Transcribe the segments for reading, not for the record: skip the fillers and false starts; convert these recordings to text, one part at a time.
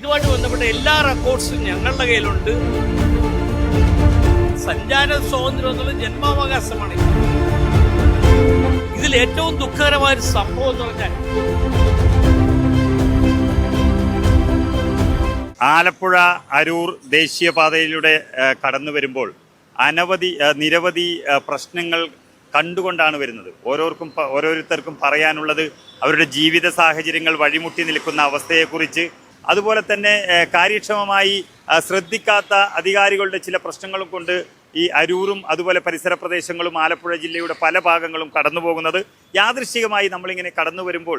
ഇതുമായിട്ട് ബന്ധപ്പെട്ട എല്ലാ റെക്കോർഡ്സും ഞങ്ങളുടെ കയ്യിലുണ്ട്. സഞ്ചാര സ്വാതന്ത്ര്യം എന്നുള്ള ജന്മാവകാശമാണ്. ഇതിൽ ഏറ്റവും ദുഃഖകരമായ ഒരു സംഭവം എന്ന് പറഞ്ഞാൽ ആലപ്പുഴ അരൂർ ദേശീയപാതയിലൂടെ കടന്നു വരുമ്പോൾ നിരവധി പ്രശ്നങ്ങൾ കണ്ടുകൊണ്ടാണ് വരുന്നത്. ഓരോരുത്തർക്കും പറയാനുള്ളത് അവരുടെ ജീവിത സാഹചര്യങ്ങൾ വഴിമുട്ടി നിൽക്കുന്ന അവസ്ഥയെക്കുറിച്ച്, അതുപോലെ തന്നെ കാര്യക്ഷമമായി ശ്രദ്ധിക്കാത്ത അധികാരികളുടെ ചില പ്രശ്നങ്ങളും കൊണ്ട് ഈ അരൂരും അതുപോലെ പരിസര പ്രദേശങ്ങളും ആലപ്പുഴ ജില്ലയുടെ പല ഭാഗങ്ങളും കടന്നു പോകുന്നത്. യാദൃശ്ചികമായി നമ്മളിങ്ങനെ കടന്നു വരുമ്പോൾ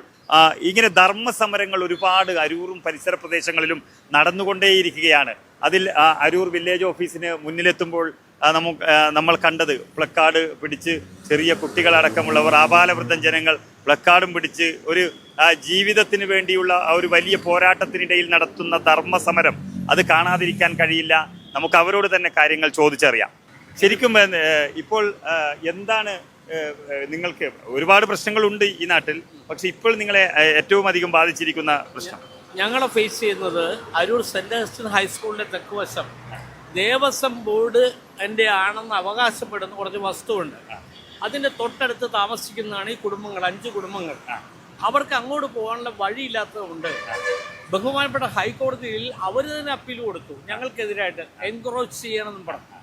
ഇങ്ങനെ ധർമ്മസമരങ്ങൾ ഒരുപാട് അരൂരും പരിസര പ്രദേശങ്ങളിലും നടന്നുകൊണ്ടേയിരിക്കുകയാണ്. അതിൽ അരൂർ വില്ലേജ് ഓഫീസിന് മുന്നിലെത്തുമ്പോൾ നമ്മൾ കണ്ടത് പ്ലക്കാർഡ് പിടിച്ച് ചെറിയ കുട്ടികളടക്കമുള്ളവർ, ആബാലവൃദ്ധം ജനങ്ങൾ പ്ലക്കാർഡും പിടിച്ച് ഒരു ജീവിതത്തിന് വേണ്ടിയുള്ള ഒരു വലിയ പോരാട്ടത്തിനിടയിൽ നടത്തുന്ന ധർമ്മസമരം അത് കാണാതിരിക്കാൻ കഴിയില്ല. നമുക്ക് അവരോട് തന്നെ കാര്യങ്ങൾ ചോദിച്ചറിയാം. ശരിക്കും ഇപ്പോൾ എന്താണ് നിങ്ങൾക്ക് ഒരുപാട് പ്രശ്നങ്ങളുണ്ട് ഈ നാട്ടിൽ, പക്ഷെ ഇപ്പോൾ നിങ്ങളെ ഏറ്റവും അധികം ബാധിച്ചിരിക്കുന്ന പ്രശ്നം? ഞങ്ങളെ ഫേസ് ചെയ്യുന്നത് അരൂർ സെന്റ് അഗസ്റ്റിൻ ഹൈസ്കൂളിന്റെ തെക്കുവശം ദേവസ്വം ബോർഡ് എൻ്റെ ആണെന്ന് അവകാശപ്പെടുന്ന കുറച്ച് വസ്തുവുണ്ട്. അതിൻ്റെ തൊട്ടടുത്ത് താമസിക്കുന്നതാണ് ഈ കുടുംബങ്ങൾ, 5 കുടുംബങ്ങൾ. അവർക്ക് അങ്ങോട്ട് പോകാനുള്ള വഴിയില്ലാത്തതുകൊണ്ട് ബഹുമാനപ്പെട്ട ഹൈക്കോടതിയിൽ അവർ തന്നെ അപ്പീൽ കൊടുത്തു, ഞങ്ങൾക്കെതിരായിട്ട് എൻക്രോച്ച് ചെയ്യണമെന്നും പറഞ്ഞു.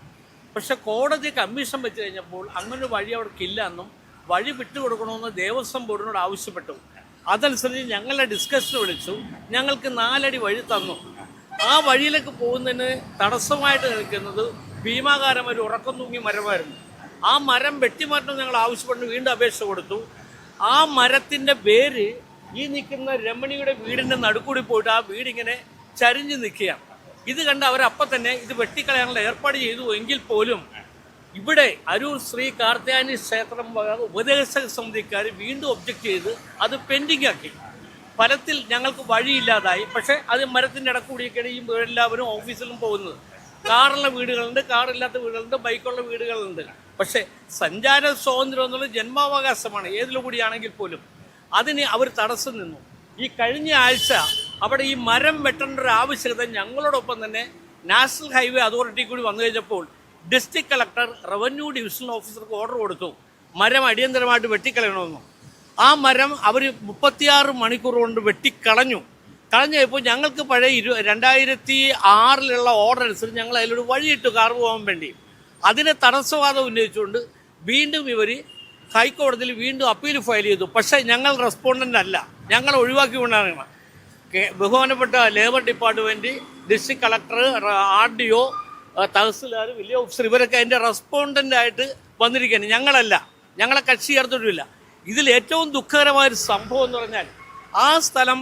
പക്ഷെ കോടതി കമ്മീഷൻ വെച്ച് കഴിഞ്ഞപ്പോൾ അങ്ങനെ വഴി അവർക്കില്ല എന്നും വഴി വിട്ടുകൊടുക്കണമെന്ന് ദേവസ്വം ബോർഡിനോട് ആവശ്യപ്പെട്ടു. അതനുസരിച്ച് ഞങ്ങളെ ഡിസ്കഷന് വിളിച്ചു, ഞങ്ങൾക്ക് 4 അടി വഴി തന്നു. ആ വഴിയിലേക്ക് പോകുന്നതിന് തടസ്സമായിട്ട് നിൽക്കുന്നത് ഭീമാകാരം ഒരു ഉറക്കം തൂങ്ങി മരമായിരുന്നു. ആ മരം വെട്ടിമാറ്റം ഞങ്ങൾ ആവശ്യപ്പെട്ട് വീണ്ടും അപേക്ഷ കൊടുത്തു. ആ മരത്തിൻ്റെ വേര് ഈ നിൽക്കുന്ന രമണിയുടെ വീടിൻ്റെ നടുക്കൂടി പോയിട്ട് ആ വീടിങ്ങനെ ചരിഞ്ഞ് നിൽക്കുകയാണ്. ഇത് കണ്ട് അവരപ്പം തന്നെ ഇത് വെട്ടിക്കളയാനുള്ള ഏർപ്പാട് ചെയ്തു. എങ്കിൽ പോലും ഇവിടെ അരൂർ ശ്രീ കാർത്യായനി ക്ഷേത്രം ഉപദേശക സമിതിക്കാർ വീണ്ടും ഒബ്ജക്റ്റ് ചെയ്ത് അത് പെൻഡിങ് ആക്കി. ഫലത്തിൽ ഞങ്ങൾക്ക് വഴിയില്ലാതായി. പക്ഷേ അത് മരത്തിൻ്റെ ഇടക്കൂടിയൊക്കെയാണ് ഈ എല്ലാവരും ഓഫീസിലും പോകുന്നത്. കാറുള്ള വീടുകളുണ്ട്, കാറില്ലാത്ത വീടുകളുണ്ട്, ബൈക്കുള്ള വീടുകളുണ്ട്. പക്ഷേ സഞ്ചാര സ്വാതന്ത്ര്യം എന്നുള്ളത് ജന്മാവകാശമാണ്, ഏതിലു കൂടിയാണെങ്കിൽ പോലും. അതിന് അവർ തടസ്സം നിന്നു. ഈ കഴിഞ്ഞ ആഴ്ച അവിടെ ഈ മരം വെട്ടേണ്ട ഒരു ആവശ്യകത ഞങ്ങളോടൊപ്പം തന്നെ നാഷണൽ ഹൈവേ അതോറിറ്റി കൂടി വന്നു കഴിഞ്ഞപ്പോൾ ഡിസ്ട്രിക്ട് കളക്ടർ റവന്യൂ ഡിവിഷണൽ ഓഫീസർക്ക് ഓർഡർ കൊടുത്തു, മരം അടിയന്തരമായിട്ട് വെട്ടിക്കളയണമെന്നും. ആ മരം അവർ 36 മണിക്കൂർ കൊണ്ട് വെട്ടിക്കളഞ്ഞു. കളഞ്ഞപ്പോൾ ഞങ്ങൾക്ക് പഴയ 2006 ഓർഡർ അനുസരിച്ച് ഞങ്ങൾ അതിലൊരു വഴിയിട്ടു കാർ പോകാൻ വേണ്ടി. അതിനെ തടസ്സവാദം ഉന്നയിച്ചുകൊണ്ട് വീണ്ടും ഇവർ ഹൈക്കോടതിയിൽ വീണ്ടും അപ്പീൽ ഫയൽ ചെയ്തു. പക്ഷേ ഞങ്ങൾ റെസ്പോണ്ടൻ്റ് അല്ല, ഞങ്ങൾ ഒഴിവാക്കിക്കൊണ്ടാണ്. ബഹുമാനപ്പെട്ട labour department, district collector, RDO, tahsildar, village officer ഇവരൊക്കെ അതിൻ്റെ റെസ്പോണ്ടൻ്റായിട്ട് വന്നിരിക്കുകയാണ്. ഞങ്ങളല്ല, ഞങ്ങളെ കക്ഷി ചേർത്തിട്ടില്ല. ഇതിൽ ഏറ്റവും ദുഃഖകരമായൊരു സംഭവം എന്ന് പറഞ്ഞാൽ ആ സ്ഥലം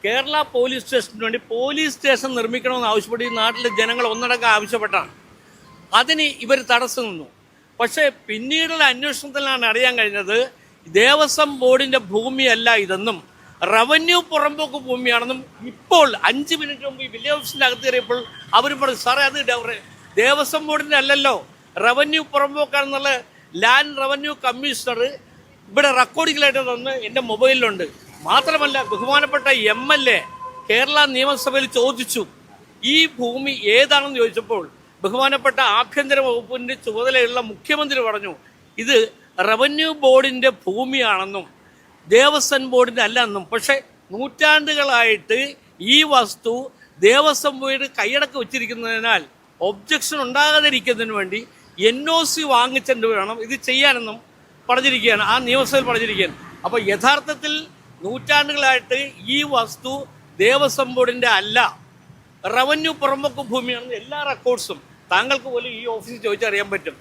കേരള പോലീസ് സ്റ്റേഷന് വേണ്ടി പോലീസ് സ്റ്റേഷൻ നിർമ്മിക്കണമെന്ന് ആവശ്യപ്പെട്ട് ഈ നാട്ടിലെ ജനങ്ങൾ ഒന്നടങ്കം ആവശ്യപ്പെട്ടാണ്. അതിന് ഇവർ തടസ്സം നിന്നു. പക്ഷേ പിന്നീടുള്ള അന്വേഷണത്തിലാണ് അറിയാൻ കഴിഞ്ഞത് ദേവസ്വം ബോർഡിൻ്റെ ഭൂമിയല്ല ഇതെന്നും റവന്യൂ പുറമ്പോക്ക് ഭൂമിയാണെന്നും. ഇപ്പോൾ 5 മിനിറ്റ് മുമ്പ് ഈ വില്ലേജ് ഓഫീസിൻ്റെ അകത്ത് കയറിയപ്പോൾ അവർ പറഞ്ഞു, സാറേ അത് ദേവസ്വം ബോർഡിൻ്റെ അല്ലല്ലോ, റവന്യൂ പുറമ്പോക്കാണെന്നുള്ള ലാൻഡ് റവന്യൂ കമ്മീഷണർ ഇവിടെ റെക്കോർഡിങ്ങിലായിട്ട് തന്ന് എൻ്റെ മൊബൈലിലുണ്ട്. മാത്രമല്ല ബഹുമാനപ്പെട്ട MLA കേരള നിയമസഭയിൽ ചോദിച്ചു ഈ ഭൂമി ഏതാണെന്ന് ചോദിച്ചപ്പോൾ ബഹുമാനപ്പെട്ട ആഭ്യന്തര വകുപ്പിൻ്റെ ചുമതലയുള്ള മുഖ്യമന്ത്രി പറഞ്ഞു ഇത് റവന്യൂ ബോർഡിൻ്റെ ഭൂമിയാണെന്നും ദേവസ്വം ബോർഡിൻ്റെ അല്ല എന്നും. പക്ഷേ നൂറ്റാണ്ടുകളായിട്ട് ഈ വസ്തു ദേവസ്വം ബോർഡ് കൈയടക്കി വെച്ചിരിക്കുന്നതിനാൽ ഒബ്ജക്ഷൻ ഉണ്ടാകാതിരിക്കുന്നതിന് വേണ്ടി NOC വാങ്ങിച്ചിട്ട് വേണം ഇത് ചെയ്യാനെന്നും പറഞ്ഞിരിക്കുകയാണ്, ആ നിയമസഭയിൽ പറഞ്ഞിരിക്കുകയാണ്. അപ്പോൾ യഥാർത്ഥത്തിൽ നൂറ്റാണ്ടുകളായിട്ട് ഈ വസ്തു ദേവസ്വം ബോർഡിൻ്റെ അല്ല, റവന്യൂ പുറമ്പോക്ക് ഭൂമിയാണെന്ന് എല്ലാ റെക്കോർഡ്സും താങ്കൾക്ക് പോലും ഈ ഓഫീസിൽ ചോദിച്ചറിയാൻ പറ്റും.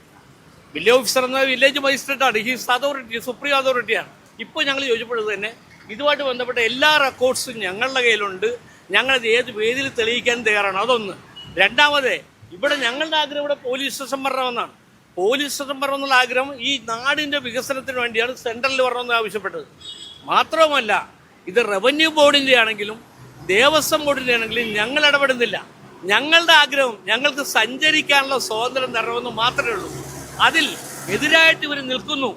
വില്ലേജ് ഓഫീസർ എന്ന വില്ലേജ് മജിസ്ട്രേറ്റാണ്, ഹീസ് അതോറിറ്റി, സുപ്രീം അതോറിറ്റിയാണ്. ഇപ്പോൾ ഞങ്ങൾ ചോദിച്ചപ്പോഴത് തന്നെ ഇതുമായിട്ട് ബന്ധപ്പെട്ട എല്ലാ റെക്കോർഡ്സും ഞങ്ങളുടെ കയ്യിലുണ്ട്. ഞങ്ങളത് ഏത് വേദിയിൽ തെളിയിക്കാൻ തയ്യാറാണ്. അതൊന്ന്. രണ്ടാമത്, ഇവിടെ ഞങ്ങളുടെ ആഗ്രഹം ഇവിടെ പോലീസ് സ്റ്റേഷൻ വരണമെന്നാണ്. പോലീസ് സ്റ്റേഷൻ വരണമെന്നുള്ള ആഗ്രഹം ഈ നാടിൻ്റെ വികസനത്തിന് വേണ്ടിയാണ് സെൻട്രലിൽ വരണമെന്ന് ആവശ്യപ്പെട്ടത്. മാത്രവുമല്ല ഇത് റവന്യൂ ബോർഡിൻ്റെ ആണെങ്കിലും ദേവസ്വം ബോർഡിൻ്റെ ആണെങ്കിലും ഞങ്ങൾ ഇടപെടുന്നില്ല. ഞങ്ങളുടെ ആഗ്രഹം ഞങ്ങൾക്ക് സഞ്ചരിക്കാനുള്ള സ്വാതന്ത്ര്യം തരണമെന്ന് മാത്രമേ ഉള്ളൂ. അതിൽ എതിരായിട്ട് ഇവർ നിൽക്കുന്നു.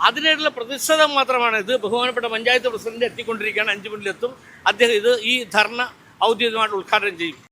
അതിനായിട്ടുള്ള പ്രതിഷേധം മാത്രമാണ് ഇത്. ബഹുമാനപ്പെട്ട പഞ്ചായത്ത് പ്രസിഡന്റ് എത്തിക്കൊണ്ടിരിക്കുകയാണ്, 5 മിനിറ്റിലെത്തും അദ്ദേഹം. ഈ ധർണ ഔദ്യോഗികമായിട്ട് ഉദ്ഘാടനം ചെയ്യും.